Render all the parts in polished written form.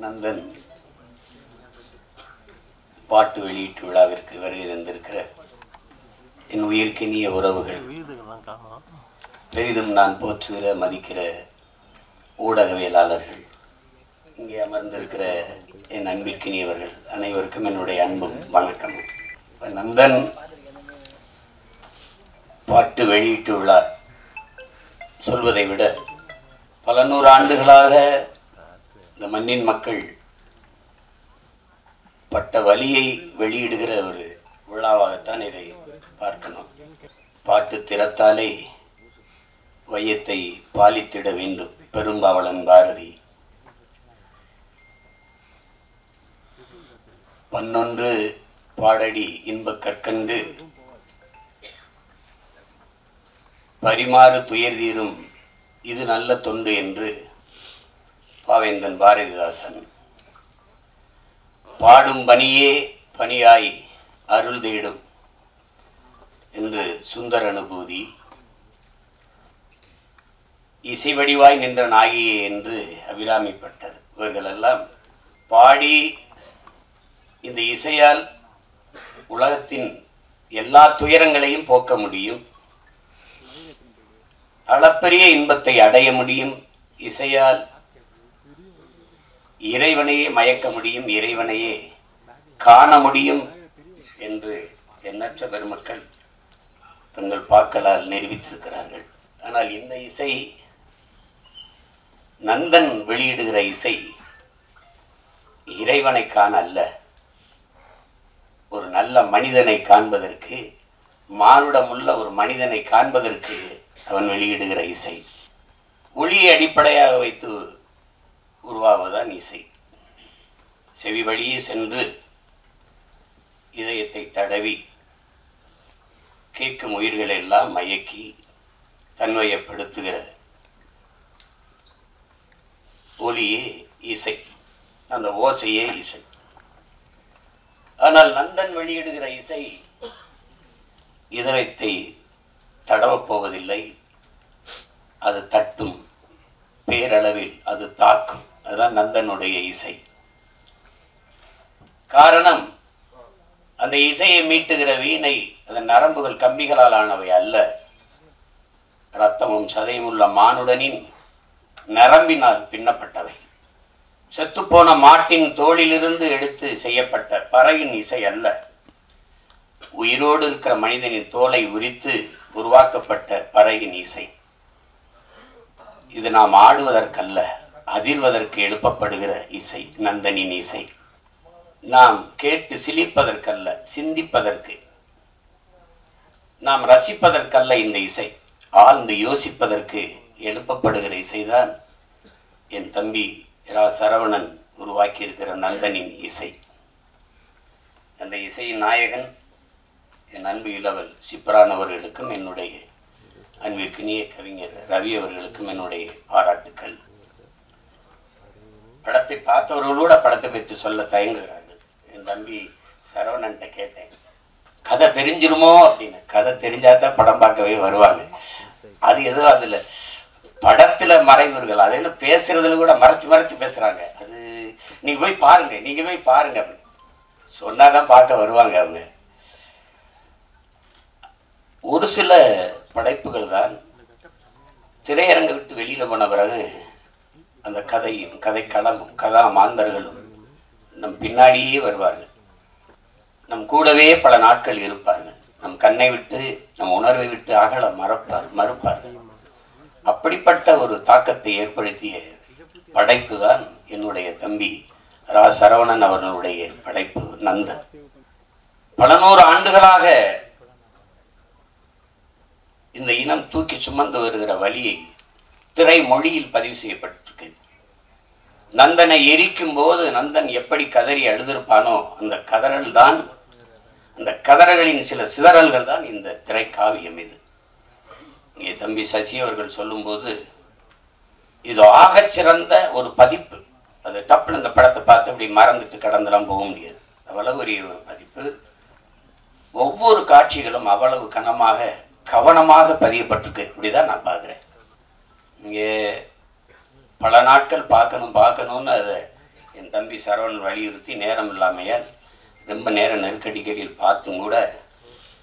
நந்தன் பாட்டு வெளியீட்டு விழாவிற்கு வருகை தந்திருக்கிற என் உயிர்க்கினிய உறவுகள், பெரிதும் நான் போற்றுகிற மதிக்கிற ஊடகவியலாளர்கள், இங்கே அமர்ந்திருக்கிற என் அன்பிற்கினியவர்கள் அனைவருக்கும் என்னுடைய அன்பும் வணக்கம். நந்தன் பாட்டு வெளியீட்டு விழா சொல்வதை விட பல நூறு ஆண்டுகளாக இந்த மண்ணின் மக்கள் பட்ட வலியை வெளியிடுகிற ஒரு விழாவாகத்தான் இதை பார்க்கணும். பாட்டு திறத்தாலே வையத்தை பாலித்திட வேண்டும் பெரும்பாவளன் பாரதி. பன்னொன்று பாடடி இன்பக் கற்கண்டு பரிமாறு துயர் தீரும் இது நல்ல தொண்டு என்று பாவேந்தன் பாரதிதாசன். பாடும் பணியே பணியாய் அருள் தேடும் என்று சுந்தர அனுபூதி. இசை வடிவாய் நின்ற நாகியே என்று அபிராமிப்பட்டர். இவர்களெல்லாம் பாடி இந்த இசையால் உலகத்தின் எல்லா துயரங்களையும் போக்க முடியும், அளப்பரிய இன்பத்தை அடைய முடியும், இசையால் இறைவனையே மயக்க முடியும், இறைவனையே காண முடியும் என்று எண்ணற்ற பெருமக்கள் தங்கள் பாக்களால் நிரூபித்திருக்கிறார்கள். ஆனால் இந்த இசை, நந்தன் வெளியிடுகிற இசை இறைவனை காண அல்ல, ஒரு நல்ல மனிதனை காண்பதற்கு, மானுடமுள்ள ஒரு மனிதனை காண்பதற்கு அவன் வெளியிடுகிற இசை. ஒளியை அடிப்படையாக வைத்து உருவாவதுதான் இசை. செவி வழியே சென்று இதயத்தை தடவி கேட்கும் உயிர்களை எல்லாம் மயக்கி தன்மையப்படுத்துகிற ஒலியே இசை, அந்த ஓசையே இசை. ஆனால் நந்தன் வெளியிடுகிற இசை இதயத்தை தடவப் போவதில்லை, அது தட்டும், பேரளவில் அது தாக்கும். அதுதான் நந்தனுடைய இசை. காரணம், அந்த இசையை மீட்டுகிற வீணை அதன் நரம்புகள் கம்பிகளால் ஆனவை அல்ல, இரத்தமும் சதையும் உள்ள மானுடனின் நரம்பினால் பின்னப்பட்டவை. செத்துப்போன மாட்டின் தோளிலிருந்து எடுத்து செய்யப்பட்ட பறையின் இசை அல்ல, உயிரோடு இருக்கிற மனிதனின் தோலை உரித்து உருவாக்கப்பட்ட பறையின் இசை. இது நாம் ஆடுவதற்கல்ல, அதிர்வதற்கு எழுப்பப்படுகிற இசை நந்தனின் இசை. நாம் கேட்டு சிலிப்பதற்கல்ல, சிந்திப்பதற்கு, நாம் ரசிப்பதற்கல்ல இந்த இசை, ஆழ்ந்து யோசிப்பதற்கு எழுப்பப்படுகிற இசைதான் என் தம்பி ரா சரவணன் உருவாக்கியிருக்கிற நந்தனின் இசை. அந்த இசையின் நாயகன் என் அன்பு இளவல் சிப்ரான் அவர்களுக்கும், என்னுடைய அன்பிற்கினிய கவிஞர் ரவி அவர்களுக்கும் என்னுடைய பாராட்டுக்கள். படத்தை பார்த்தவர்களோட படத்தை பற்றி சொல்ல தயங்குகிறார்கள். என் தம்பி சரவணன்ட்ட கேட்டேன், கதை தெரிஞ்சிருமோ அப்படின்னு. கதை தெரிஞ்சாதான் படம் பார்க்கவே வருவாங்க. அது ஏதோ அதில் படத்தில் மறைவர்கள், அதில் பேசுறதுல கூட மறைச்சு மறைச்சு பேசுகிறாங்க. அது நீங்கள் போய் பாருங்க, நீங்கள் போய் பாருங்க அப்படின்னு சொன்னாதான் பார்க்க வருவாங்க அவங்க. ஒரு சில படைப்புகள் தான் திரையரங்கை விட்டு வெளியில் போன பிறகு அந்த கதையும் கதைக்களமும் கதா மாந்தர்களும் நம் பின்னாடியே வருவார்கள், நம் கூடவே பல நாட்கள் இருப்பார்கள், நம் கண்ணை விட்டு நம் உணர்வை விட்டு அகல மறுப்பார்கள். அப்படிப்பட்ட ஒரு தாக்கத்தை ஏற்படுத்திய படைப்பு தான் என்னுடைய தம்பி ரா சரவணன் அவர்களுடைய படைப்பு நந்தன். பல நூறு ஆண்டுகளாக இந்த இனம் தூக்கி சுமந்து வருகிற வழியை திரை மொழியில் பதிவு செய்யப்பட்டிருக்கு. நந்தனை எரிக்கும் போது நந்தன் எப்படி கதறி அழுதிருப்பானோ அந்த கதறல் தான், அந்த கதறல்களின் சில சிதறல்கள் தான் இந்த திரைக்காவியம். இது இங்கே தம்பி சசி அவர்கள் சொல்லும்போது இது ஆகச்சிறந்த ஒரு பதிப்பு. அது டப்புன்னு இந்த படத்தை பார்த்து அப்படி மறந்துட்டு கடந்தெல்லாம் போக முடியாது, அவ்வளவு ஒரு பதிப்பு. ஒவ்வொரு காட்சிகளும் அவ்வளவு கவனமாக பதியப்பட்டிருக்கு. இப்படிதான் நான் பார்க்குறேன். இங்கே பல நாட்கள் பார்க்கணும்னு அதை என் தம்பி சரவணன் வலியுறுத்தி நேரம் இல்லாமையால் ரொம்ப நேர நெருக்கடிகளில் பார்த்தும் கூட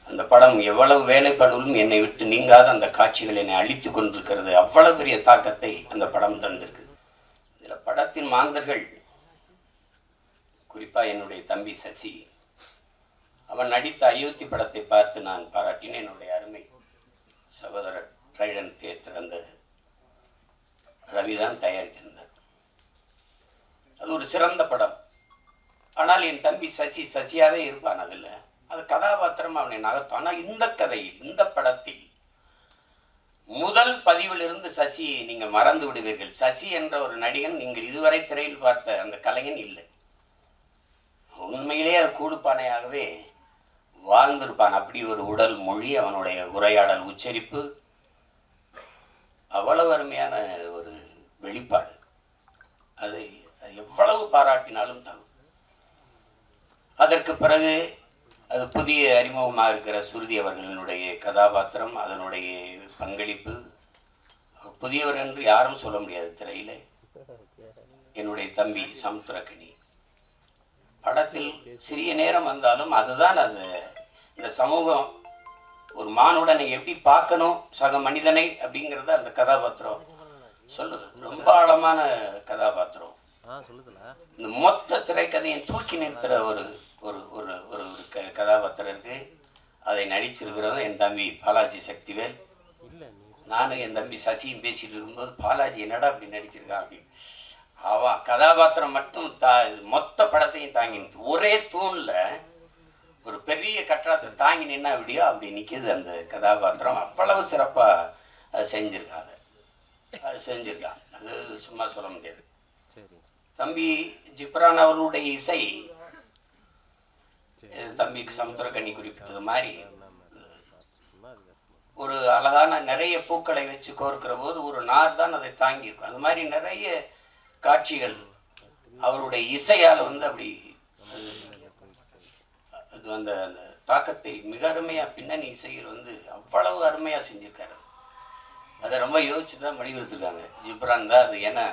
அந்த படம் எவ்வளவு வேலைப்பளும் என்னை விட்டு நீங்காத அந்த காட்சிகள் என்னை அழித்து கொண்டிருக்கிறது. அவ்வளவு பெரிய தாக்கத்தை அந்த படம் தந்திருக்கு. இதில் படத்தின் மாந்தர்கள் குறிப்பாக என்னுடைய தம்பி சசி, அவன் நடித்த அயோத்தி படத்தை பார்த்து நான் பாராட்டினேன். என்னுடைய அருமை சகோதரர் ட்ரைடன் தியேட்டர் அந்த ரவிதான் தயாரித்திருந்தார். அது ஒரு சிறந்த படம். ஆனால் என் தம்பி சசியாகவே இருப்பான். அதில் அது கதாபாத்திரம் அவனை நகர்த்தும். ஆனால் இந்த கதையில், இந்த படத்தில் முதல் பதிவிலிருந்து சசியை நீங்கள் மறந்து விடுவீர்கள். சசி என்ற ஒரு நடிகன் நீங்கள் இதுவரை திரையில் பார்த்த அந்த கலைஞன் இல்லை. உண்மையிலே அது கூடுப்பானையாகவே வாழ்ந்திருப்பான். அப்படி ஒரு உடல் மொழி, அவனுடைய உரையாடல் உச்சரிப்பு அவ்வளவு அருமையான ஒரு வெளிப்பாடு. அதை எவ்வளவு பாராட்டினாலும் தகும். அதற்கு பிறகு அது புதிய அறிமுகமாக இருக்கிற சுருதி அவர்களினுடைய கதாபாத்திரம், அதனுடைய பங்களிப்பு புதியவர் என்று யாரும் சொல்ல முடியாது திரையில். என்னுடைய தம்பி சமுத்திரக்கனி படத்தில் சிறிய நேரம் வந்தாலும் அதுதான் அது. இந்த சமூகம் ஒரு மானுடனை எப்படி பார்க்கணும், சக மனிதனை அப்படிங்கிறத அந்த கதாபாத்திரம் சொல்லுது. ரொம்ப ஆழமான கதாபாத்திரம். இந்த மொத்த திரைக்கதையை தூக்கி நிறுத்துகிற ஒரு ஒரு ஒரு ஒரு கதாபாத்திரம் இருக்கு. அதை நடிச்சிருக்கிறதும் என் தம்பி பாலாஜி சக்திவேல். நானும் என் தம்பி சசியும் பேசிட்டு இருக்கும்போது பாலாஜி என்னடா அப்படி நடிச்சிருக்கான் அப்படின்னு. அவன் கதாபாத்திரம் மட்டும் மொத்த படத்தையும் தாங்கி நிற்று. ஒரே தூணில் ஒரு பெரிய கட்டடத்தை தாங்கி நின்னா அப்படியோ அப்படி நிற்கிது அந்த கதாபாத்திரம். அவ்வளவு சிறப்பாக அது செஞ்சுருக்காங்க. அது சும்மா சொல்ல முடியாது. தம்பி ஜிப்ரான் அவர்களுடைய இசை, தம்பிக்கு சமுத்திரக்கனி குறிப்பிட்டது மாதிரி ஒரு அழகான நிறைய பூக்களை வச்சு கோர்க்கிற போது ஒரு நார் தான் அதை தாங்கியிருக்கும். அது மாதிரி நிறைய காட்சிகள் அவருடைய இசையால் அப்படி அது அந்த அந்த தாக்கத்தை மிக அருமையாக பின்னணி இசையில் அவ்வளவு அருமையாக செஞ்சுருக்காரு. அதை ரொம்ப யோசிச்சு தான் முடிவெடுத்துருக்காங்க. ஜிப்ரான் தான் அது. ஏன்னா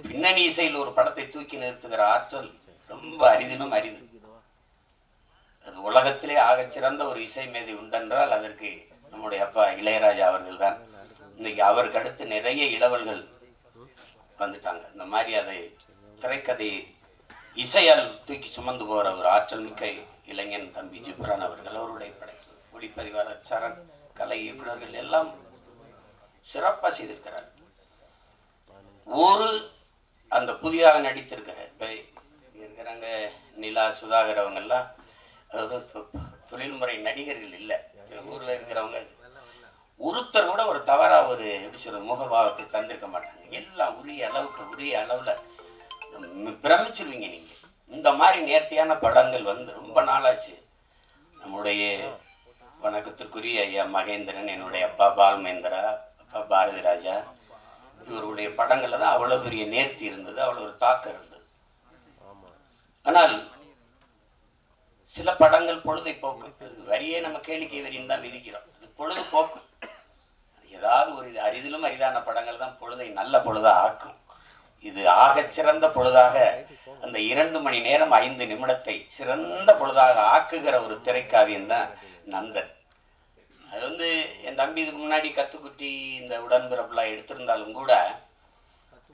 பின்னணி இசையில் ஒரு படத்தை தூக்கி நிறுத்துகிற ஆற்றல் ரொம்ப அரிதினும் அரிது. அது உலகத்திலே ஆகச்சிறந்த ஒரு இசை மேதை உண்டென்றால் அதற்கு நம்முடைய அப்பா இளையராஜா அவர்கள் தான். இன்னைக்கு அவருக்கு அடுத்து நிறைய இளவல்கள் வந்துட்டாங்க. இந்த மாதிரி அதை திரைக்கதையை இசையால் தூக்கி சுமந்து போகிற ஒரு ஆற்றல் மிக்க இளைஞன் தம்பி ஜிப்ரான் அவர்கள். அவருடைய படைப்பு, ஒளிப்பதிவாளர் சரண், கலை இயக்குநர்கள் எல்லாம் சிறப்பாக செய்திருக்கிறார். ஒரு அந்த புதிதாக நடித்திருக்கிற இப்போ இருக்கிறாங்க நிலா, சுதாகர், அவங்கெல்லாம் தொழில்முறை நடிகர்கள் இல்லை. ஊரில் இருக்கிறவங்க ஒருத்தர் கூட ஒரு தவறாக ஒரு எப்படி சொல்கிறது முகபாவத்தை தந்திருக்க மாட்டாங்க. எல்லாம் உரிய அளவில் பிரமிச்சிருவீங்க நீங்கள். இந்த மாதிரி நேர்த்தியான படங்கள் ரொம்ப நாளாச்சு. நம்முடைய வணக்கத்திற்குரிய ஐயா மகேந்திரன், என்னுடைய அப்பா பால்மேந்திரா, அப்பா பாரதி ராஜா, இவருடைய படங்களில் தான் அவ்வளோ பெரிய நேர்த்தி இருந்தது, அவ்வளோ ஒரு தாக்கம் இருந்தது. ஆனால் சில படங்கள் பொழுதை போக்கும். அதுக்கு வரியே நம்ம கேளிக்கை வரின்னு தான் விதிக்கிறோம். அது பொழுது போக்கும். ஏதாவது ஒரு அரிதிலும் அரிதான படங்கள் தான் பொழுதை நல்ல பொழுதாக ஆக்கும். இது ஆகச்சிறந்த பொழுதாக அந்த 2 மணி நேரம் 5 நிமிடத்தை சிறந்த பொழுதாக ஆக்குகிற ஒரு திரைக்காவியம் தான் நந்தன். அது என் தம்பி இதுக்கு முன்னாடி கத்துக்குட்டி இந்த உடன்பிறப்புலாம் எடுத்திருந்தாலும் கூட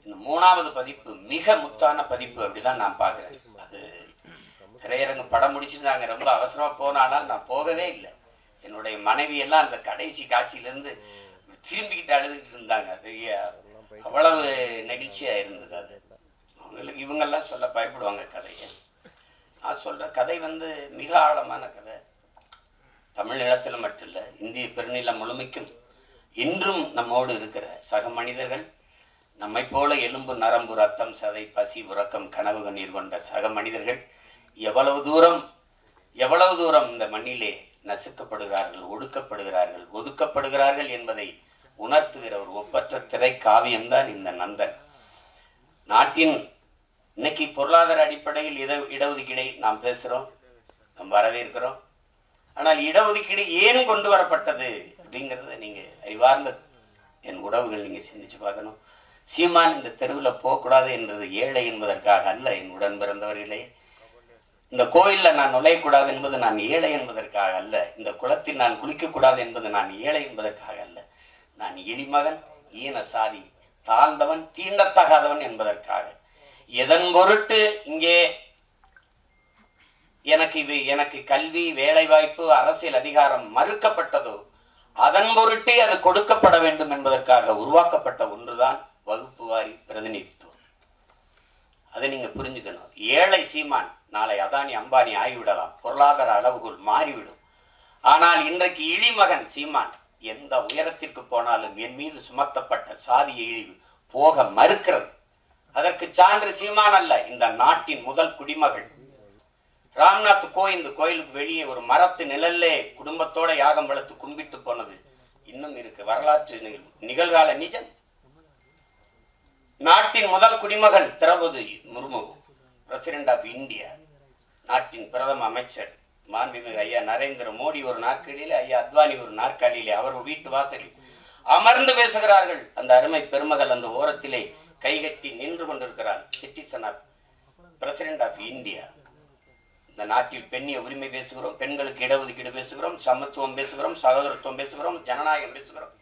இந்த 3வது பதிப்பு மிக முத்தான பதிப்பு அப்படிதான் நான் பார்க்குறேன். அது திரையரங்கு படம் முடிச்சுருந்தாங்க. ரொம்ப அவசரமாக போனாலும் நான் போகவே இல்லை. என்னுடைய மனைவியெல்லாம் அந்த கடைசி காட்சியிலேருந்து திரும்பிக்கிட்டு அழுதுகிட்டு இருந்தாங்க. அது அவ்வளவு நெகிழ்ச்சியாக இருந்தது. அது அவங்களுக்கு இவங்கெல்லாம் சொல்ல பயப்படுவாங்க கதையை. நான் சொல்கிற கதை மிக ஆழமான கதை. தமிழ் நிலத்தில் மட்டும் இல்லை, இந்திய பெருநிலம் முழுமைக்கும் இன்றும் நம்மோடு இருக்கிற சக மனிதர்கள், நம்மை போல எலும்பு நரம்பு ரத்தம் சதை பசி உறக்கம் கனவு கண்ணீர் கொண்ட சக மனிதர்கள் எவ்வளவு தூரம் இந்த மண்ணிலே நசுக்கப்படுகிறார்கள், ஒடுக்கப்படுகிறார்கள், ஒதுக்கப்படுகிறார்கள் என்பதை உணர்த்துகிற ஒரு ஒப்பற்ற திரைக்காவியம்தான் இந்த நந்தன். நாட்டின் இன்னைக்கு பொருளாதார அடிப்படையில் இடஒதுக்கீடை நாம் பேசுகிறோம், நாம் வரவேற்கிறோம். ஆனால் இடஒதுக்கீடு ஏன் கொண்டு வரப்பட்டது அப்படிங்கிறத நீங்கள் அறிவார்ந்த என் உறவுகள் நீங்கள் சிந்திச்சு பார்க்கணும். சீமான் இந்த தெருவில் போகக்கூடாது என்றது ஏழை என்பதற்காக அல்ல. என் உடன் பிறந்தவர்களே, இந்த கோயிலில் நான் நுழையக்கூடாது என்பது நான் ஏழை என்பதற்காக அல்ல. இந்த குளத்தில் நான் குளிக்கக்கூடாது என்பது நான் ஏழை என்பதற்காக அல்ல. நான் எளிமகன், ஈன சாதி, தாழ்ந்தவன், தீண்டத்தகாதவன் என்பதற்காக. எதன் பொருட்டு இங்கே எனக்கு கல்வி, வேலைவாய்ப்பு, அரசியல் அதிகாரம் மறுக்கப்பட்டதோ அதன் பொருட்டே அது கொடுக்கப்பட வேண்டும் என்பதற்காக உருவாக்கப்பட்ட ஒன்றுதான் வகுப்பு வாரி பிரதிநிதித்துவம். அதை நீங்க புரிஞ்சுக்கணும். ஏழை சீமான் நாளை அதானி அம்பானி ஆகிவிடலாம், பொருளாதார அளவுகள் மாறிவிடும். ஆனால் இன்றைக்கு இழிமகன் சீமான் எந்த உயரத்திற்கு போனாலும் என் மீது சுமத்தப்பட்ட சாதிய இழிவு போக மறுக்கிறது. அதற்கு சான்று சீமான் அல்ல, இந்த நாட்டின் முதல் குடிமகள். ராம்நாத் கோயிலுக்கு வெளியே ஒரு மரத்து நிழல்லே குடும்பத்தோட யாகம் வளர்த்து கும்பிட்டு போனது இன்னும் இருக்கு. வரலாற்று நிகழ்கால நிஜம். நாட்டின் முதல் குடிமகள் Draupadi Murmu, president of India, நாட்டின் பிரதம அமைச்சர் மாண்புமிகு ஐயா நரேந்திர மோடி ஒரு நாற்காலியிலே, ஐயா அத்வானி ஒரு நாற்காலியிலே, அவர் வீட்டு வாசலில் அமர்ந்து பேசுகிறார்கள். அந்த அருமை பெருமகள் அந்த ஓரத்திலே கைகட்டி நின்று கொண்டிருக்கிறார். Citizen of president of India. இந்த நாட்டில் பெண்ணிய உரிமை பேசுகிறோம், பெண்களுக்கு இடஒதுக்கீடு பேசுகிறோம், சமத்துவம் பேசுகிறோம், சகோதரத்துவம் பேசுகிறோம், ஜனநாயகம் பேசுகிறோம்.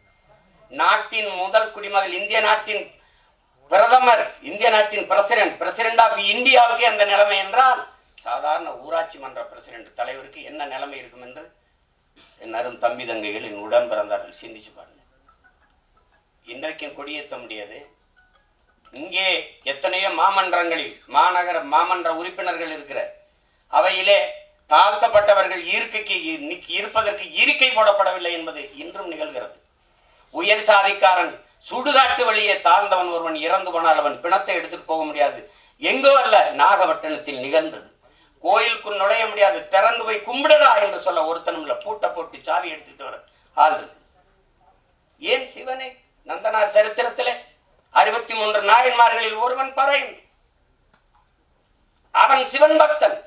நாட்டின் முதல் குடிமகள், இந்திய நாட்டின் பிரதமர், இந்திய நாட்டின் பிரசிடென்ட் ஆஃப் இந்தியாவுக்கு அந்த நிலைமை என்றால் சாதாரண ஊராட்சி மன்ற பிரசிடென்ட் தலைவருக்கு என்ன நிலைமை இருக்கும் என்று என் அரும் தம்பி தங்கைகள், என் உடன் பிறந்தார்கள், சிந்திச்சு பாருங்க. இன்றைக்கும் கொடியேற்ற முடியாது. இங்கே எத்தனையோ மாமன்றங்களில் மாநகர மாமன்ற உறுப்பினர்கள் இருக்கிற அவையிலே தாழ்த்தப்பட்டவர்கள் இருப்பதற்கு இருக்கை போடப்படவில்லை என்பது இன்றும் நிகழ்கிறது. உயர் சாதிக்காரன் சுடுகாட்டு வழியே தாழ்ந்தவன் ஒருவன் இறந்து போனால் அவன் பிணத்தை எடுத்துட்டு போக முடியாது. எங்கோ அல்ல, நாகப்பட்டினத்தில் நிகழ்ந்தது. கோயிலுக்குள் நுழைய முடியாது, திறந்து போய் கும்பிடடா என்று சொல்ல ஒருத்தனும் இல்லை. பூட்டை போட்டு சாவி எடுத்துட்டு வர ஆள் இருக்கு. ஏன் சிவனை நந்தனார் சரித்திரத்திலே 63 நாயன்மார்களில் ஒருவன் பறையன். அவன் சிவன் பக்தன்,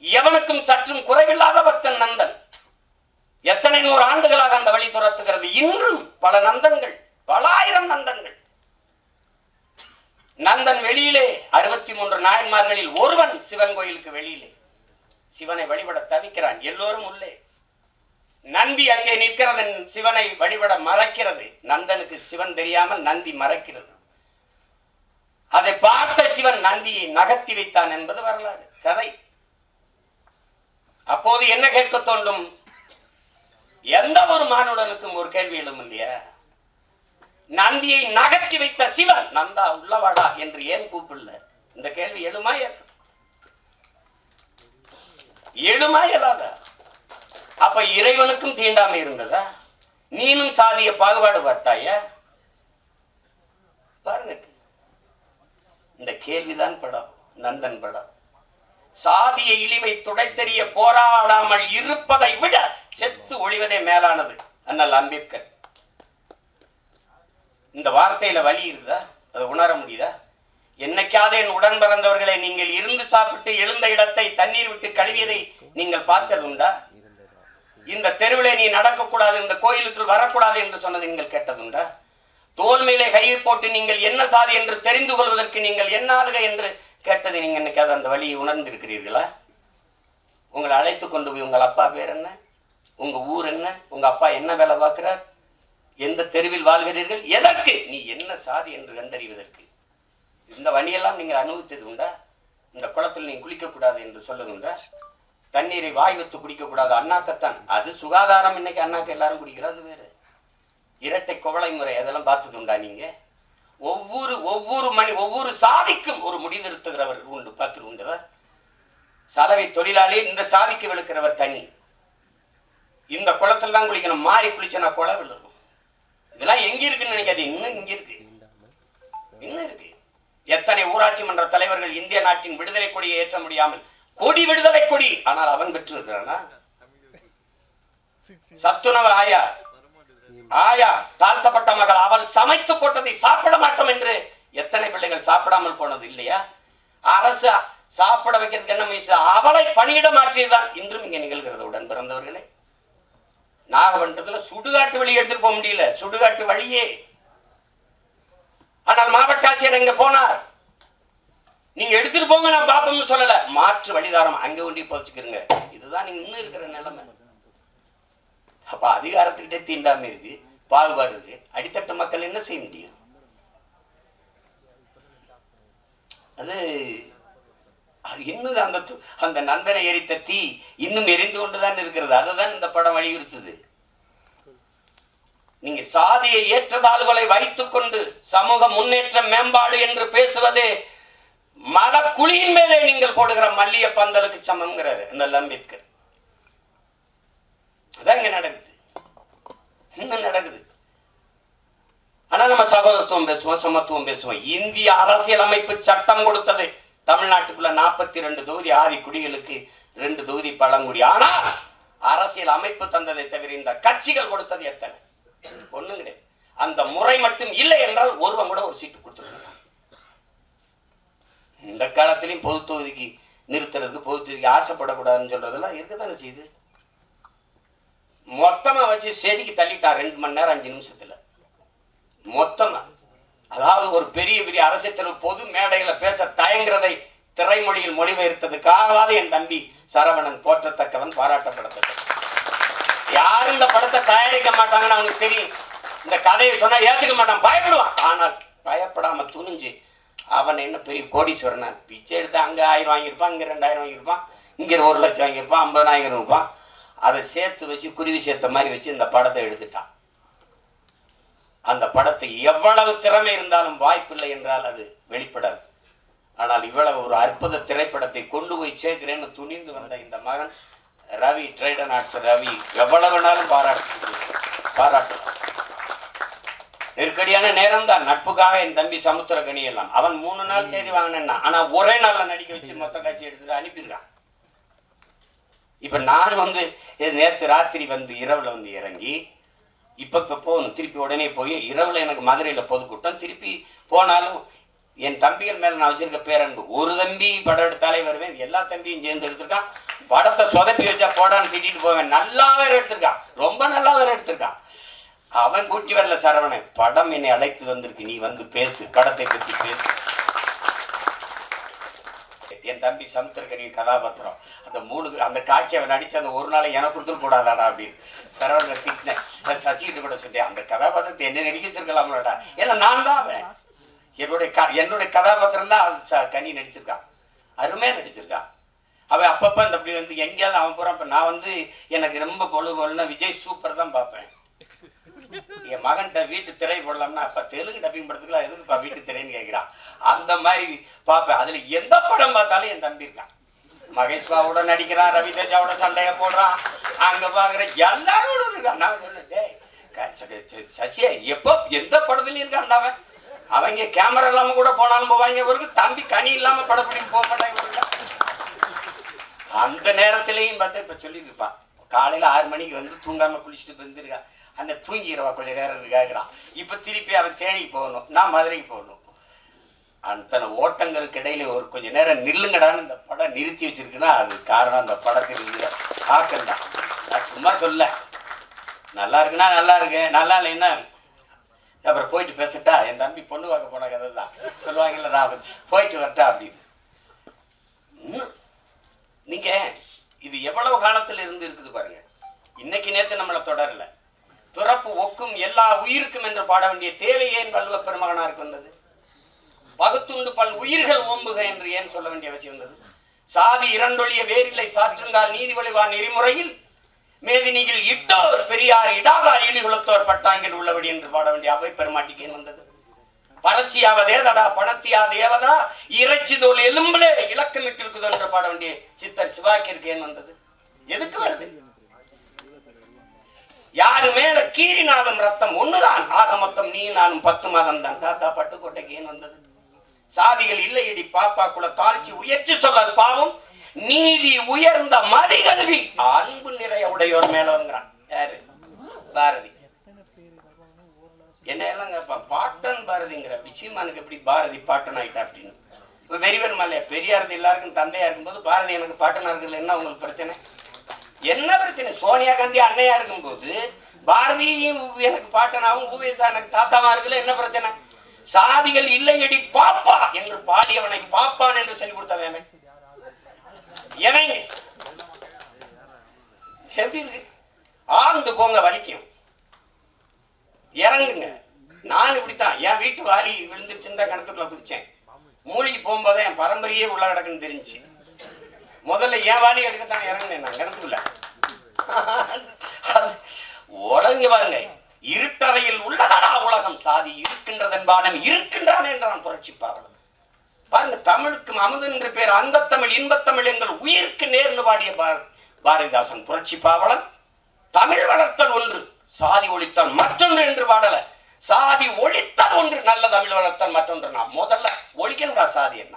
எவனுக்கும் சற்றும் குறைவில்லாத பக்தன் நந்தன். எத்தனை 100 ஆண்டுகளாக அந்த வழி துரத்துகிறது. இன்றும் பல நந்தன்கள், பல ஆயிரம் நந்தன்கள். நந்தன் வெளியிலே 63 நாயன்மார்களில் ஒருவன் சிவன் கோயிலுக்கு வெளியிலே சிவனை வழிபட தவிக்கிறான். எல்லோரும் உள்ளே. நந்தி அங்கே நிற்கிறது, சிவனை வழிபட மறைக்கிறது. நந்தனுக்கு சிவன் தெரியாமல் நந்தி மறைக்கிறது. அதை பார்த்த சிவன் நந்தியை நகர்த்தி வைத்தான் என்பது வரலாறு, கதை. அப்போது என்ன கேட்க தோன்றும்? எந்த ஒரு மானுடனுக்கும் ஒரு கேள்வி எழும் இல்லையா? நந்தியை நகர்த்தி வைத்த சிவன் நந்தா உள்ளவாடா என்று ஏன் கூப்பிடல? இந்த கேள்வி எழுமா இயலாத? அப்ப இறைவனுக்கும் தீண்டாமை இருந்ததா? நீனும் சாதிய பாகுபாடு பார்த்தாயா? பாருங்க, இந்த கேள்விதான் படம், நந்தன் படம். சாதிய இழிவை துடைத்தெறிய போராடாமல் இருப்பதை விட செத்து ஒழிவதே மேலானது. அண்ணல் அம்பேத்கர். இந்த வார்த்தையில வலி இருக்குதா? அதை உணர முடியுதா? என்னைக்காவது என் உடன் பிறந்தவர்களை நீங்கள் இருந்து சாப்பிட்டு எழுந்த இடத்தை தண்ணீர் விட்டு கழுவியதை நீங்கள் பார்த்ததுண்டா? இந்த தெருவிலே நீ நடக்கக்கூடாது, இந்த கோயிலுக்குள் வரக்கூடாது என்று சொன்னதை நீங்கள் கேட்டதுண்டா? தோல் மேலே கையை போட்டு நீங்கள் என்ன சாதி என்று தெரிந்து கொள்வதற்கு நீங்கள் என்ன ஆளுகை என்று கேட்டதை நீங்கள் என்னைக்காவது அந்த வழியை உணர்ந்திருக்கிறீர்களா? உங்களை அழைத்து கொண்டு போய் உங்கள் அப்பா பேர் என்ன, உங்க ஊர் என்ன, உங்க அப்பா என்ன வேலை பார்க்கிறார், எந்த தெருவில் வாழ்கிறீர்கள், எதற்கு, நீ என்ன சாதி என்று கண்டறிவதற்கு இந்த வழியெல்லாம் நீங்கள் அனுபவித்தது உண்டா? இந்த குளத்தில் நீ குளிக்கக்கூடாது என்று சொல்லுதுண்டா? தண்ணீரை வாய் வைத்து குடிக்கக்கூடாது, அண்ணாக்கத்தான். அது சுகாதாரம். இன்னைக்கு அண்ணாக்க எல்லாரும் குடிக்கிறது வேறு. இரட்டை குவளை முறை அதெல்லாம் பார்த்தது உண்டா நீங்க? ஒவ்வொரு சாதிக்கும் ஒரு முடிதிருத்துகிறவர் உண்டு, பார்த்து உண்டதா? சலவை தொழிலாளி இந்த சாதிக்கு விழுக்கிறவர் தனி. இந்த குளத்தில் தான் குளிக்கணும், மாறி குளிச்சனா குள விழுணும். இதெல்லாம் எங்க இருக்குன்னு நினைக்காது, இன்னும் இங்க இருக்கு, இன்னும் இருக்கு. எத்தனை ஊராட்சி மன்ற தலைவர்கள் இந்திய நாட்டின் விடுதலை கொடியை ஏற்ற முடியாமல் கொடி விடுதலை கொடி, ஆனால் அவன் பெற்று இருக்கிறானா? சத்துணவு ஆயா தாழ்த்தப்பட்ட மகள், அவள் சமைத்து போட்டதை சாப்பிட மாட்டோம் என்று எத்தனை பிள்ளைகள் சாப்பிடாமல் போனது இல்லையா? அரசு சாப்பிட வைக்கிறதுக்கு என்ன முயற்சி? அவளை பணியிட மாற்றியதுதான் இன்றும் இங்க நிகழ்கிறது. உடன் பிறந்தவர்களே, நாகப்பட்டினத்துல சுடுகாட்டு வழி எடுத்துட்டு போக முடியல. சுடுகாட்டு வழியே ஆனால் மாவட்ட ஆட்சியர் எங்க போனார்? நீங்க எடுத்துட்டு போங்க, நான் பாப்போம்னு சொல்லல. மாற்று வழிதாரம் அங்க ஒண்டி போச்சுக்கிறங்க. இதுதான் நீங்க இன்னும் இருக்கிற நிலைமை. அப்ப அதிகாரத்துக்கிட்டே தீண்டாம இருக்கு, பாகுபாடு இருக்கு. அடித்தட்ட மக்கள் என்ன செய்ய முடியும்? அது இன்னும் அந்த நந்தனை எரித்த தீ இன்னும் எரிந்து கொண்டுதான் இருக்கிறது. அதுதான் இந்த படம் வலியுறுத்துது. நீங்க சாதியை ஏற்றதாழ்வுகளை வைத்துக் கொண்டு சமூக முன்னேற்றம் மேம்பாடு என்று பேசுவது மத குழியின் மேலே நீங்கள் போடுகிற மல்லிய பந்தலுக்கு சமம்ங்கிறாரு இந்த அம்பேத்கர். அதான் இங்க நடக்குது, இன்னும் நடக்குது. ஆனா நம்ம சகோதரத்துவம் பேசுவோம், சமத்துவம் பேசுவோம். இந்திய அரசியல் அமைப்பு சட்டம் கொடுத்தது தமிழ்நாட்டுக்குள்ள 42 தொகுதி ஆதி குடிகளுக்கு, 2 தொகுதி பழங்குடி. ஆனா அரசியல் அமைப்பு தந்ததை தவிர இந்த கட்சிகள் கொடுத்தது எத்தனை? ஒண்ணும் கிடையாது. அந்த முறை மட்டும் இல்லை என்றால் ஒருவன் கூட ஒரு சீட்டு கொடுத்துருக்காங்க. இந்த காலத்திலையும் பொது தொகுதிக்கு நிறுத்துறதுக்கு, பொது தொகுதிக்கு ஆசைப்படக்கூடாதுன்னு சொல்றதெல்லாம் இருக்கத்தானே செய்யுது. மொத்தமா வச்சு செதுக்கி தள்ளிட்டான் 2 மணி நேரம் 5 நிமிஷத்துல மொத்தமா. அதாவது ஒரு பெரிய பெரிய அரசியல் பொது மேடைகளை பேச தயங்குறதை திரைமொழியில் மொழிபெயர்த்ததுக்காகவாது என் தம்பி சரவணன் போற்றத்தக்கவன், பாராட்டப்படத்தக்கவன். யாரும் இந்த படத்தை தயாரிக்க மாட்டாங்கன்னு அவனுக்கு தெரியும். இந்த கதையை சொன்னா ஏத்துக்க மாட்டான், பயப்படுவான். ஆனால் பயப்படாம துணிஞ்சு அவன் என்ன பெரிய கோடீஸ்வரன், பிச்சை எடுத்து அங்கே 1000 வாங்கியிருப்பான், இங்கே 2000 வாங்கியிருப்பான், இங்கே 1 லட்சம் வாங்கியிருப்பான், 50,000 இருப்பான். அதை சேர்த்து வச்சு குருவி சேர்த்த மாதிரி வச்சு இந்த படத்தை எடுத்துட்டான். அந்த படத்தை எவ்வளவு திறமை இருந்தாலும் வாய்ப்பில்லை என்றால் அது வெளிப்படாது. ஆனால் இவ்வளவு ஒரு அற்புத திரைப்படத்தை கொண்டு போய் சேர்க்கிறேன்னு துணிந்து வந்த இந்த மகன் ரவி, ட்ரேடன் ஆர்ட்ஸ் ரவி, எவ்வளவு வேணாலும் பாராட்டலாம். நெருக்கடியான நேரம் தான். நட்புக்காக என் தம்பி சமுத்திரகனி எல்லாம் அவன் 3 நாள் தேதி வாங்கினா, ஆனா ஒரே நாள்ல நடிக்க வச்சு மொத்த காட்சி எடுத்துட்டு அனுப்பியிருக்கான். இப்ப நான் நேற்று ராத்திரி இரவுல இறங்கி இப்ப போகணும், திருப்பி உடனே போய் இரவுல எனக்கு மதுரையில பொதுக்கூட்டம். திருப்பி போனாலும் என் தம்பிகள் மேல நான் வச்சிருக்க பேரன்பு. ஒரு தம்பி படம் எடுத்தாலே வருவேன், எல்லா தம்பியும் சேர்ந்து எடுத்திருக்கான். படத்தை சொதப்பி வச்சா போடான்னு திட்டிட்டு போவேன். நல்லா வேற எடுத்திருக்கான், ரொம்ப நல்லா வேற எடுத்திருக்கான். அவன் கூட்டி வரல சரவணன், படம் என்னை அழைத்து வந்திருக்கு, நீ பேசு, படத்தை பற்றி பேசு. என் தம்பி சமுத்திரகனியின் கதாபாத்திரம் அந்த காட்சி அவன் நடிச்சு அந்த ஒரு நாளை எனக்கு கொடுத்துட்டு போடாதாடா அப்படின்னு சரவணனை திட்டினேன். சசிகிட்டு கூட சொல்லிட்டேன், அந்த கதாபாத்திரத்தை என்ன நடிக்க வச்சிருக்கலாம்லடா. ஏன்னா நான் தான் அவன், என்னுடைய கதாபாத்திரம் தான் கனி நடிச்சிருக்கான், அருமையா நடிச்சிருக்கான். அவன் அப்பப்போ அப்படி எங்கேயாவது அவன் போகிறான். இப்போ நான் எனக்கு ரொம்ப பொழுதுனா விஜய் சூப்பர் தான் பார்ப்பேன். என் மகன்கிட்ட வீட்டு திரை போடலாம்னா, அப்போ தெலுங்கு டப்பிங் படத்துக்குலாம் எதுக்குப்பா வீட்டு திரைன்னு கேட்குறான். அந்த மாதிரி பார்ப்பேன். அதில் எந்த படம் பார்த்தாலும் என் தம்பி இருக்கான். மகேஷ் பாவோட நடிக்கிறான், ரவி தேஜாவோட சண்டையை போடுறான், அங்கே பார்க்குற எல்லாரோட இருக்கான். நான் சொன்னேன், சசியா எப்போ எந்த படத்துலையும் இருக்கான்டா அவன். அவங்க கேமரா இல்லாமல் கூட போனாலும் போவாங்க. இவருக்கு தம்பி கனி இல்லாமல் படப்பிடிக்க போக மாட்டாங்க. அந்த நேரத்திலையும் பார்த்தா இப்போ சொல்லிட்டு இருப்பான், காலையில் 6 மணிக்கு தூங்காமல் குளிச்சுட்டு வந்துருக்கான். அண்ணன் தூங்கிடுவா கொஞ்சம் நேரம் கேட்குறான். இப்போ திருப்பி அவன் தேனிக்கு போகணும், நான் மதுரைக்கு போகணும். அத்தனை ஓட்டங்களுக்கு இடையில ஒரு கொஞ்சம் நேரம் நில்லுங்கடான்னு இந்த படம் நிறுத்தி வச்சிருக்குன்னா அது காரணம் அந்த படத்தில் இருக்கிற ஆக்கம் தான். நான் சும்மா சொல்ல, நல்லா இருக்குன்னா நல்லா இருக்கு, நல்லா இல்லைன்னா அப்புறம் போயிட்டு பேசட்டா. என் தம்பி பொண்ணு பார்க்க போன கதை தான் சொல்லுவாங்கல்ல, நான் போயிட்டு வரட்டா அப்படின்னு. நீங்க இது எவ்வளவு காலத்தில் இருந்து இருக்குது பாருங்க. இன்னைக்கு நேற்று நம்மளை தொடரல. பிறப்பு ஒக்கும் எல்லா உயிருக்கும் என்று பாட வேண்டிய தேவை ஏன் வள்ளுவ பெருமகனாருக்கு வந்தது? பகுத்துண்டு பல் உயிர்கள் ஓம்புக என்று ஏன் சொல்ல வேண்டிய அவசியம் வந்தது? சாதி இரண்டொழிய வேறில்லை சாற்றுங்கால் நீதி வழிவா நெறிமுறையில் மேதினியில் இட்டோர் பெரியார் இடாதார் இழிகுலத்தோர் பட்டாங்கில் உள்ளபடி என்று பாட வேண்டிய அவை பெருமாட்டிக்கு ஏன் வந்தது? பறச்சியாவதேதடா பணத்தியாதேவதா இறைச்சி தோல் எலும்புலே இலக்கமிட்டு இருக்குதோ என்று பாட வேண்டிய சித்தர் சிவாக்கிற்கு ஏன் வந்தது? எதுக்கு வருது? யாரு மேல கீறினாலும் ரத்தம் ஒண்ணுதான், ஆக மொத்தம் நீ நானும் 10 மாதம் தான். தாத்தா பட்டுக்கோட்டைக்கு ஏன் வந்தது? சாதிகள் இல்லையடி பாப்பா குல தாழ்ச்சி உயர்ச்சி சொல்லால் பாவம் நீதி உயர்ந்த மதிகல்வி அன்பு நிறைய உடையோர் மேலங்கிறான். யாரு? பாரதி. என்ன எல்லாம் கேட்பான், பாட்டன் பாரதிங்கிற விஷயமானுக்கு எப்படி பாரதி பாட்டன் ஆயிட்டா அப்படின்னு. இப்போ வெறிவர் மலையா பெரியாரது எல்லாருக்கும் தந்தையா இருக்கும்போது பாரதி எனக்கு பாட்டனா இருக்குல்ல, என்ன உங்களுக்கு பிரச்சனை? என்ன பிரச்சனை? சோனியா காந்தி அன்னையா இருக்கும்போது பாரதியும் எனக்கு பாட்டனாவும் ஊவேசா எனக்கு தாத்தாவா இருக்குல்ல, என்ன பிரச்சனை? சாதிகள் இல்லையடி பாப்பா என்று பாடியவனை பாப்பான் என்று சொல்லிக் கொடுத்தவன் எவங்க? எப்படி இருக்கு? ஆழ்ந்து போங்க, வலிக்கும், இறங்குங்க. நான் இப்படித்தான் என் வீட்டு வாலி விழுந்துருச்சுன்னு தான் கிணத்துக்குள்ள குதிச்சேன். மூழ்கி போகும்போது என் பரம்பரையே உள்ள கிடக்குன்னு தெரிஞ்சு முதல்ல என் வாலி எடுக்கத்தான் இறங்கினேன் நான் கிணத்துக்குள்ள. உலங்க பாருங்க, இருட்டறையில் உள்ளதா உலகம், சாதி இருக்கின்றதென்பானம் இருக்கின்றான் என்றான் புரட்சி பாவலன். பாருங்க, தமிழுக்கு அமுது என்று பேர், அந்த தமிழ் இன்பத்தமிழ் எங்கள் உயிருக்கு நேர்ந்து பாடிய பாரதிதாசன் புரட்சி பாவலன். தமிழ் வளர்த்தல் ஒன்று, சாதி ஒழித்தல் மற்றொன்று என்று பாடல. சாதி ஒழித்தல் ஒன்று, நல்ல தமிழ் வளர்த்தல் மற்றொன்று. நான் முதல்ல ஒழிக்கணும்டா சாதி என்ன.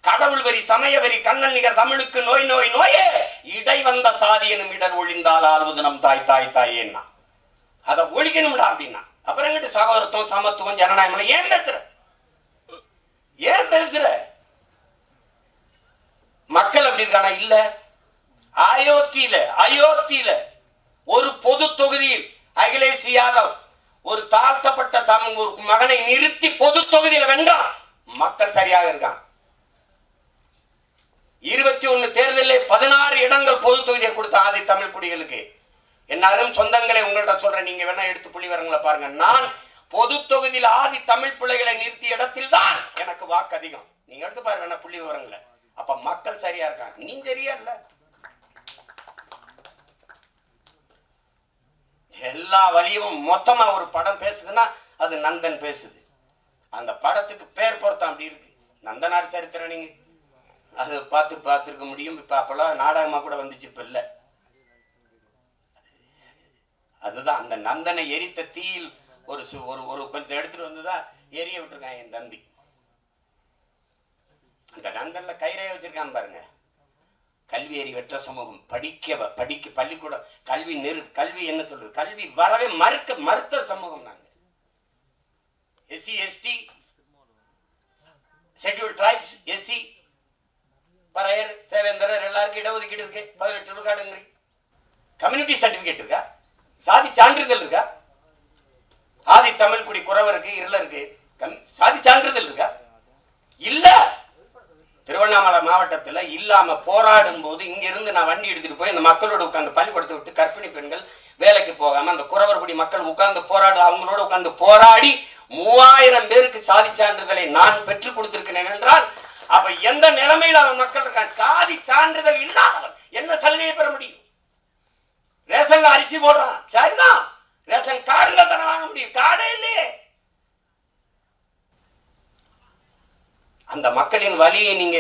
கடவுள் வரி, சமய வரி, கண்ணன் நிகர் தமிழுக்கு நோய் நோய் நோயே, இடை வந்த சாதி எனும் இடர் ஒழிந்தால் ஆள்வது நம் தாய் தாய் தாயேன்னா அதை ஒழிக்கணும்டா அப்படின்னா. அப்புறம் எங்கிட்ட சகோதரத்துவம், சமத்துவம், ஜனநாயகம் ஏன் பேசுற? ஏன் பேசுற? மக்கள் அப்படி இருக்கானா? இல்ல. அயோத்தியில ஒரு பொது தொகுதியில் அகிலேஷ் யாதவ் ஒரு தாழ்த்தப்பட்ட தமிழ் ஒரு மகனை நிறுத்தி பொது தொகுதியில் வென்றான். மக்கள் சரியாக இருக்கான். 21 தேர்தலில் 16 இடங்கள் பொது தொகுதியை கொடுத்த ஆதி தமிழ் குடிகளுக்கு. என்னாரும் சொந்தங்களை உங்கள்ட்ட சொல்றேன், நீங்க வேணா எடுத்து புள்ளி வரங்களை பாருங்க. நான் பொது தொகுதியில் ஆதி தமிழ் பிள்ளைகளை நிறுத்திய இடத்தில் தான் எனக்கு வாக்கு அதிகம். நீங்க எடுத்து பாருங்க வேணா புள்ளி விவரங்களை. அப்ப மக்கள் சரியா இருக்காங்க, நீ சரியா இல்ல. எல்லா வழியும் மொத்தமா ஒரு படம் பேசுதுன்னா அது நந்தன் பேசுது. அந்த படத்துக்கு பேர் பொருத்தம் அப்படி இருக்கு. நந்தனார் சரித்திரம் நீங்க அது பார்த்துருக்க முடியும். இப்ப அப்பெல்லாம் நாடகமா கூட வந்துச்சு, இப்ப இல்ல. அதுதான் அந்த நந்தனை எரித்த தீயில் ஒரு ஒரு கொஞ்சம் எடுத்துட்டு வந்துதான் எரிய விட்டுருக்கான் என் தம்பி. அந்த நந்தன்ல கைரேகை வச்சிருக்கான் பாருங்க. கல்வி அறி வெற்ற சமூகம், படிக்க பள்ளிக்கூடம் கல்வி என்ன சொல்றது, கல்வி வரவே மறுத்த சமூகம் நாங்க. SC ST schedule tribes, SC Paraiyar Devendrar எல்லாருக்கும் இடஒதுக்கீடு இருக்கு. 18 விழுக்காடுங்க. கம்யூனிட்டி சர்டிபிகேட் இருக்கா? சாதி சான்றிதழ் இருக்கா? ஆதி தமிழ் குடி குறவருக்கு இருளருக்கு சாதி சான்றிதழ் இருக்கா? இல்ல. திருவண்ணாமலை மாவட்டத்தில் இல்லாம போராடும் போது இங்க இருந்து நான் வண்டி எடுத்துட்டு போய் அந்த மக்களோட உட்கார்ந்து பள்ளிக்கூடத்தை விட்டு கர்ப்பிணி பெண்கள் வேலைக்கு போகாம அந்த குறவர் குடி மக்கள் உட்கார்ந்து அவங்களோட உட்கார்ந்து போராடி 3000 பேருக்கு சாதி சான்றிதழை நான் பெற்றுக் கொடுத்திருக்கிறேன் என்றால் அப்ப எந்த நிலைமையில் அவன் மக்கள் இருக்கான்? சாதி சான்றிதழ் இல்லாதவன் என்ன சலுகையை பெற முடியும்? ரேஷன்ல அரிசி போடுறான், சரிதான். ரேஷன் கார்டுல தானே வாங்க முடியும், கார்டே இல்லையே. அந்த மக்களின் வலியை நீங்க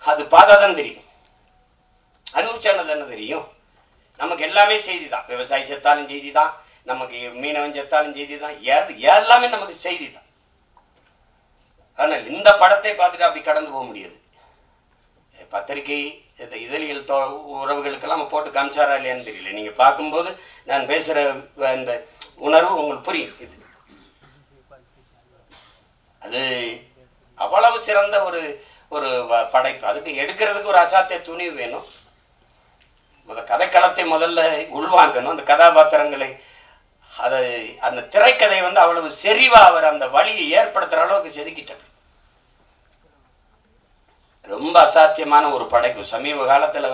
அது பார்த்தாதான் தெரியும், அனுபவிச்சானது என்ன தெரியும். நமக்கு எல்லாமே செய்தி தான். விவசாயி செத்தாலும் செய்தி தான், நமக்கு மீனவன் செத்தாலும் செய்தி தான், எல்லாமே நமக்கு செய்தி தான். ஆனால் இந்த படத்தை பார்த்துட்டு அப்படி கடந்து போக முடியாது. பத்திரிகை இதழியல் உறவுகளுக்கெல்லாம் போட்டு காமிச்சாரா இல்லையான்னு தெரியல. நீங்கள் பார்க்கும்போது நான் பேசுகிற இந்த உணர்வு உங்களுக்கு புரியும். இது அது அவ்வளவு சிறந்த ஒரு படைப்பு. அதுக்கு எடுக்கிறதுக்கு ஒரு அசாத்திய துணிவு வேணும். கதைக்களத்தை முதல்ல உள்வாங்கணும். அந்த கதாபாத்திரங்களை அந்த திரைக்கதை அவ்வளவு செறிவா அவர் அந்த வழியை ஏற்படுத்துற அளவுக்கு செதுக்கிட்டார். ரொம்ப அசாத்தியமான ஒரு படைப்பு. சமீப காலத்தில்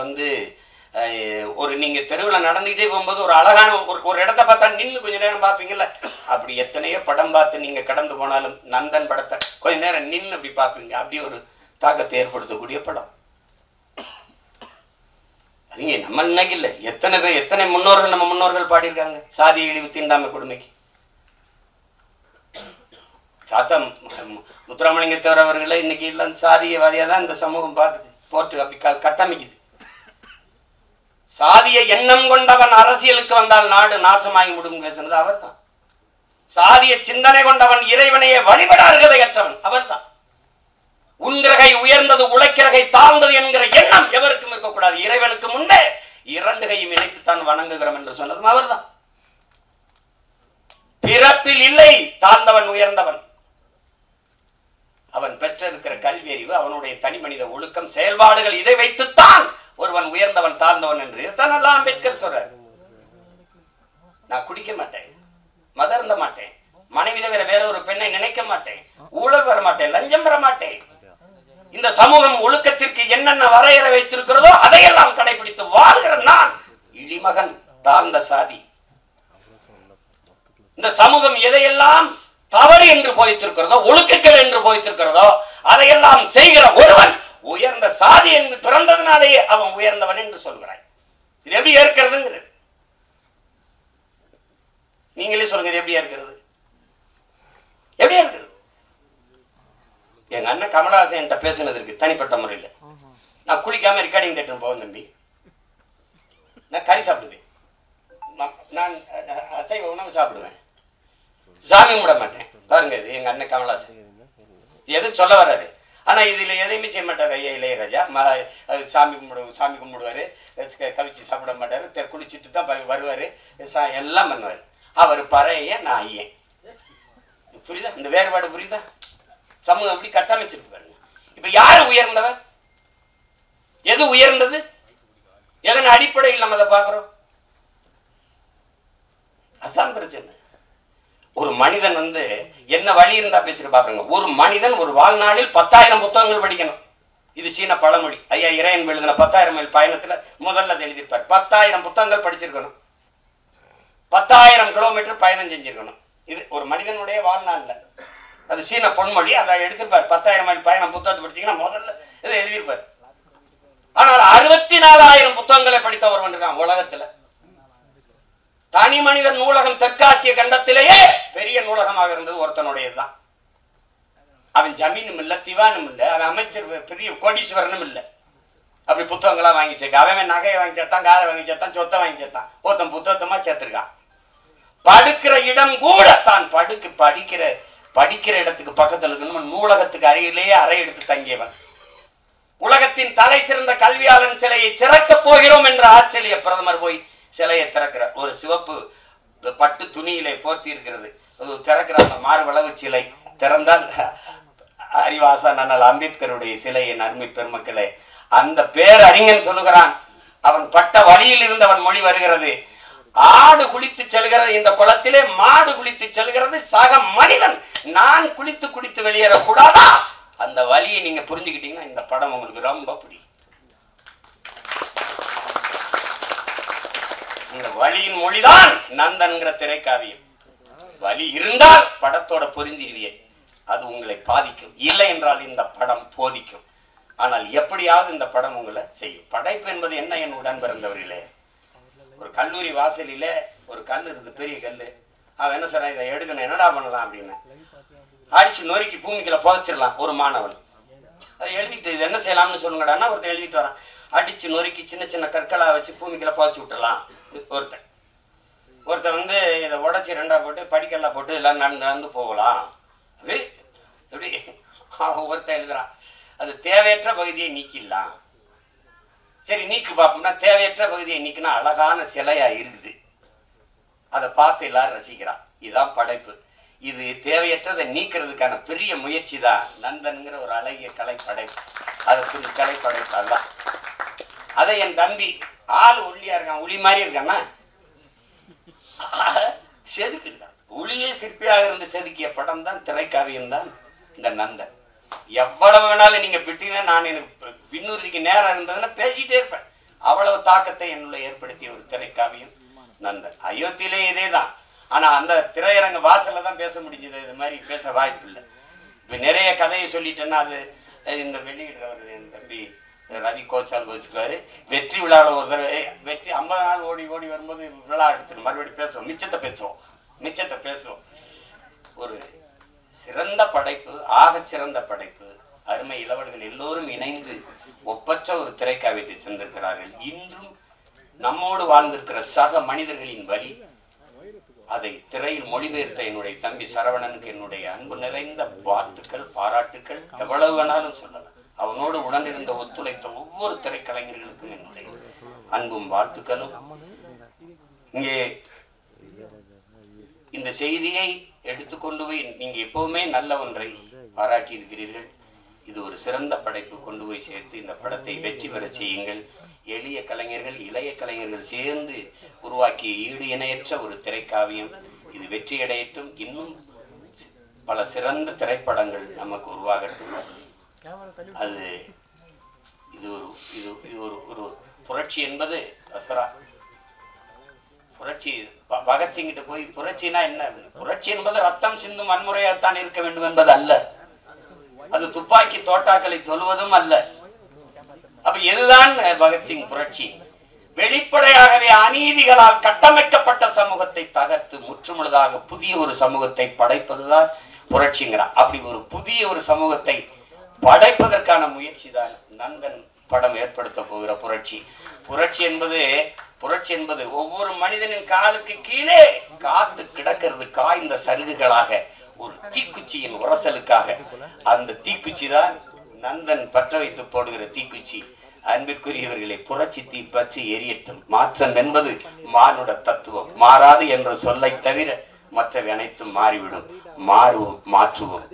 ஒரு நீங்கள் தெருவில் நடந்துக்கிட்டே போகும்போது ஒரு அழகான ஒரு இடத்த பார்த்தா நின்று கொஞ்சம் நேரம் பார்ப்பீங்கல்ல, அப்படி எத்தனையோ படம் பார்த்து நீங்கள் கடந்து போனாலும் நந்தன் படத்தை கொஞ்சம் நேரம் நின்று அப்படி பார்ப்பீங்க. அப்படி ஒரு தாக்கத்தை ஏற்படுத்தக்கூடிய படம். அதுங்க நம்ம இன்னைக்கு இல்லை, எத்தனை முன்னோர்கள் நம்ம முன்னோர்கள் பாடியிருக்காங்க சாதி இழிவு தீண்டாமை கொடுமைக்கு. தாத்தா முத்துராமலிங்கத்தேவர் அவர்களை இன்னைக்கு இல்லை சாதியவாதியாக தான் இந்த சமூகம் பார்க்குது, போட்டு அப்படி கட்டமைக்குது. சாதிய எண்ணம் கொண்டவன் அரசியலுக்கு வந்தால் நாடு நாசமாகி முடியும் பேசுனது அவர் தான். சாதிய சிந்தனை கொண்டவன் இறைவனையே வழிபட அருகதையற்றவன் அவர் தான். உன்கிரகை உயர்ந்தது உழைக்கிறகை தாழ்ந்தது என்கிற எண்ணம் எவருக்கும் இருக்கக்கூடாது. இறைவனுக்கு முன்பே 2 கையும் இணைத்துத்தான் வணங்குகிறோம் என்று சொன்னதும் அவர் தான். பிறப்பில் இல்லை தாழ்ந்தவன் உயர்ந்தவன். அவன் பெற்றிருக்கிற கல்வி அறிவு, அவனுடைய தனி மனித ஒழுக்கம், செயல்பாடுகள், இதை வைத்துத்தான் ஒருவன் உயர்ந்தவன் தாழ்ந்தவன் என்று. இதுதான் எல்லாம் அம்பேத்கர் சொல்றார். நான் குடிக்க மாட்டேன், மதம் இருந்த மாட்டேன், மனைவி தவிர வேற ஒரு பெண்ணை நினைக்க மாட்டேன், ஊழல் வர மாட்டேன், லஞ்சம் வர மாட்டேன். இந்த சமூகம் ஒழுக்கத்திற்கு என்னென்ன வரையறை வைத்திருக்கிறதோ அதையெல்லாம் கடைபிடித்து வாழ்கிற நான் இழிமகன், தாழ்ந்த சாதி. இந்த சமூகம் எதையெல்லாம் தவறு என்று போய்த்திருக்கிறதோ, ஒழுக்கங்கள் என்று போய்த்திருக்கிறதோ அதையெல்லாம் செய்கிற ஒருவன் உயர்ந்த சாதி என்று பிறந்ததினாலேயே அவன் உயர்ந்தவன் என்று சொல்கிறாய். இது எப்படி ஏற்கிறதுங்கிறது நீங்களே சொல்லுங்க. இது எப்படி ஏற்கிறது? எப்படி இருக்கிறது? எங்க அண்ணன் கமலஹாசன் என்கிட்ட பேசினதற்கு தனிப்பட்ட முறையில் நான் குளிக்காம ரெக்கார்டிங் தேட்டர் போவேன் தம்பி. நான் கறி சாப்பிடுவேன், நான் அசைவ உணவு சாப்பிடுவேன், சாமி கும்பிட மாட்டேன். பாருங்க, இது எங்க அண்ணன் கமலஹாசன் எதுக்கு சொல்ல வர்றாரு. ஆனா இதுல எதையுமே செய்ய மாட்டார். ஐயா இளையராஜா சாமி கும்பிடுவாரு, கவிச்சு சாப்பிட மாட்டாரு, குளிச்சுட்டு தான் வருவாரு, எல்லாம் பண்ணுவாரு. அவர் பறைய, நான் ஐயன். புரியுதா? இந்த வேறுபாடு புரியுதா? சமூகம் எப்படி கட்டமைச்சிருக்கு பாருங்க. இப்ப யாரு உயர்ந்தவர்? எது உயர்ந்தது? எதன் அடிப்படையில் நம்ம அதை பார்க்கிறோம்? அதுதான் பிரச்சனை. ஒரு மனிதன் என்ன வழி இருந்தா பேசிட்டு பாருங்க. ஒரு மனிதன் ஒரு வாழ்நாளில் 10,000 புத்தகங்கள் படிக்கணும். இது சீன பழமொழி. ஐயா இறையன் எழுதின 10,000 மைல் பயணத்துல முதல்ல அதை எழுதியிருப்பார். 10,000 புத்தகங்கள் படிச்சிருக்கணும், 10,000 கிலோமீட்டர் பயணம் செஞ்சிருக்கணும். இது ஒரு மனிதனுடைய வாழ்நாள்ல. அது சீன பொன்மொழி. அதை எடுத்திருப்பார். 10,000 மைல் பயணம் புத்தகத்தை படிச்சீங்கன்னா முதல்ல இதை எழுதியிருப்பார். ஆனால் 64,000 புத்தகங்களை படித்த ஒருவன் இருக்கான் உலகத்துல. தனி மனிதன் நூலகம் தெற்காசிய கண்டத்திலேயே பெரிய நூலகமாக இருந்தது ஒருத்தனுடையதுதான். அவன் ஜமீனும் இல்லை, திவானும் இல்லை, அவன் அமைச்சர் பெரிய கோடீஸ்வரனும் இல்லை. அப்படி புத்தகங்களா வாங்கி சேர்க்க. அவன் நகையை வாங்கி சேர்த்தான், காரை வாங்கி சேர்த்தான், சொத்தை வாங்கி சேர்த்தான். ஒருத்தன் புத்தகத்தமா சேர்த்திருக்கான். படுக்கிற இடம் கூட தான் படிக்கிற இடத்துக்கு பக்கத்தில் இருக்கணும். நூலகத்துக்கு அருகிலேயே அறை எடுத்து தங்கியவன். உலகத்தின் தலை சிறந்த கல்வியாளன் சிலையை திறக்க போகிறோம் என்று ஆஸ்திரேலிய பிரதமர் போய் சிலையை திறக்கிறார். ஒரு சிவப்பு பட்டு துணியிலே போர்த்தி இருக்கிறது. திறக்கிற அந்த மார்பளவு சிலை திறந்தால் அறிவாசன் அண்ணல் அம்பேத்கருடைய சிலை. என் அருமை பெருமக்களே, அந்த பேரறிஞன் சொல்லுகிறான், அவன் பட்ட வழியில் இருந்தவன் மொழி வருகிறது. ஆடு குளித்து செல்கிறது இந்த குளத்திலே, மாடு குளித்து செல்கிறது சக மனிதன். நான் குளித்து வெளியேறக்கூடாதா? அந்த வழியை நீங்க புரிஞ்சுக்கிட்டீங்கன்னா இந்த படம் உங்களுக்கு ரொம்ப பிடிக்கும். இந்த வழியின் மொழிதான் நந்தன்கிற திரைக்காவியம். வழி இருந்தால் படத்தோட பொருந்திருவியே, அது உங்களை பாதிக்கும். இல்லை என்றால் இந்த படம் போதிக்கும். ஆனால் எப்படியாவது இந்த படம் உங்களை செய்யும். படைப்பு என்பது என்ன? என் உடன் பிறந்தவர்களே, ஒரு கல்லூரி வாசலில் ஒரு கல் இருக்குது, பெரிய கல். அவன் என்ன சொல்றான், இதை எடுக்கணும், என்னடா பண்ணலாம் அப்படின்னு. அடிச்சு நொறுக்கி பூமிக்குள்ள புதைச்சிடலாம். ஒரு மாணவன் அதை எழுதிட்டு இது என்ன செய்யலாம்னு சொல்லுங்கடான்னா ஒருத்தன் எழுதிட்டு வரான். அடிச்சு நொறுக்கி சின்ன சின்ன கற்களாக வச்சு பூமிக்குள்ள புதைச்சி விட்டுலாம். ஒருத்தன் இதை உடச்சி ரெண்டா போட்டு படிக்கல்லாம் போட்டு எல்லாம் நடந்து போகலாம். அப்படி எப்படி ஒருத்தன் எழுதுறான், அது தேவையற்ற பகுதியை நீக்கிடலாம். சரி நீக்கு பார்ப்போம்னா, தேவையற்ற பகுதியை நீக்கினா அழகான சிலையா இருக்குது, அதை பார்த்து எல்லாரும் ரசிக்கிறான். இதுதான் படைப்பு. இது தேவையற்றதை நீக்கிறதுக்கான பெரிய முயற்சி தான் நந்தன்கிற ஒரு அழகிய கலைப்படைப்பு. அது கலைப்படைப்பு. அதுதான். அதை என் தம்பி ஆள் ஒல்லியா இருக்கான், உளி மாதிரி இருக்கான்னா செதுக்கு இருக்கான். உளியே சிற்பியாக இருந்து செதுக்கிய படம் தான் திரைக்காவியம் தான் இந்த நந்தன். எவ்வளவு வேணாலும் நீங்க விட்டீங்கன்னா, நான் எனக்கு விண்ணுறுதிக்கு நேரம் இருந்ததுன்னா பேசிட்டே இருப்பேன். அவ்வளவு தாக்கத்தை என்னுள்ள ஏற்படுத்திய ஒரு திரைக்காவியம் நந்தன். அயோத்தியிலே இதே தான். ஆனா அந்த திரையரங்க வாசல்ல தான் பேச முடிஞ்சது. இது மாதிரி பேச வாய்ப்பு இல்லை. இப்ப நிறைய கதையை சொல்லிட்டேன்னா அது இந்த வெளியிடுறவர் என் தம்பி ரவி கோச்சால் வச்சுக்குவாரு. வெற்றி விழாவில் ஒரு தடவை வெற்றி 50 நாள் ஓடி வரும்போது விழா எடுத்துட்டு மறுபடியும் பேசுவோம், மிச்சத்தை பேசுவோம். ஒரு சிறந்த படைப்பு, ஆகச் சிறந்த படைப்பு. அருமை இளவர்கள் எல்லோரும் இணைந்து ஒப்பற்ற ஒரு திரைக்காவியத்தை தந்திருக்கிறார்கள். இன்றும் நம்மோடு வாழ்ந்திருக்கிற சக மனிதர்களின் வழி அதை திரையில் மொழிபெயர்த்த என்னுடைய தம்பி சரவணனுக்கு என்னுடைய அன்பு நிறைந்த வாழ்த்துக்கள், பாராட்டுக்கள். எவ்வளவு வேணாலும் சொல்லலாம். அவனோடு உடனிருந்த ஒத்துழைத்த ஒவ்வொரு திரைக்கலைஞர்களுக்கும் என்னுடைய அன்பும் வாழ்த்துக்களும். இங்கே இந்த செய்தியை எடுத்துக்கொண்டு போய் நீங்க எப்பவுமே நல்ல ஒன்றை பாராட்டி இருக்கிறீர்கள். இது ஒரு சிறந்த படைப்பு. கொண்டு போய் சேர்த்து இந்த படத்தை வெற்றி பெற செய்யுங்கள். எளிய கலைஞர்கள், இளைய கலைஞர்கள் சேர்ந்து உருவாக்கிய ஈடு இணையற்ற ஒரு திரைக்காவியம். இது வெற்றியடையட்டும். இன்னும் பல சிறந்த திரைப்படங்கள் நமக்கு உருவாகட்டும். அது இது ஒரு இது இது ஒரு ஒரு புரட்சி என்பது புரட்சி. பகத்சிங்கிட்ட போய் புரட்சினா என்ன? புரட்சி என்பது ரத்தம் சிந்தும் வன்முறையாகத்தான் இருக்க வேண்டும் என்பது அல்ல. அது துப்பாக்கி தோட்டாக்களை தொழுவதும் அல்ல. அப்ப எதுதான் பகத்சிங் புரட்சி? வெளிப்படையாகவே அநீதிகளால் கட்டமைக்கப்பட்ட சமூகத்தை தகர்த்து முற்றுமுழுதாக புதிய ஒரு சமூகத்தை படைப்பதுதான் புரட்சிங்கிறான். அப்படி ஒரு புதிய ஒரு சமூகத்தை படைப்பதற்கான முயற்சி தான் நந்தன் படம் ஏற்படுத்த போகிற புரட்சி. புரட்சி என்பது ஒவ்வொரு மனிதனின் காலுக்கு கீழே காத்து கிடக்கிறது காய்ந்த சருகுகளாக, ஒரு தீக்குச்சியின் உரசலுக்காக. அந்த தீக்குச்சி தான் நந்தன் பற்ற வைத்து போடுகிற தீக்குச்சி. அன்பிற்குரியவர்களை, புரட்சி தீ பற்றி எரியட்டும். மாற்றம் என்பது மானுட தத்துவம். மாறாது என்ற சொல்லை தவிர மற்றவை அனைத்தும் மாறிவிடும். மாறுவோம், மாற்றுவோம்.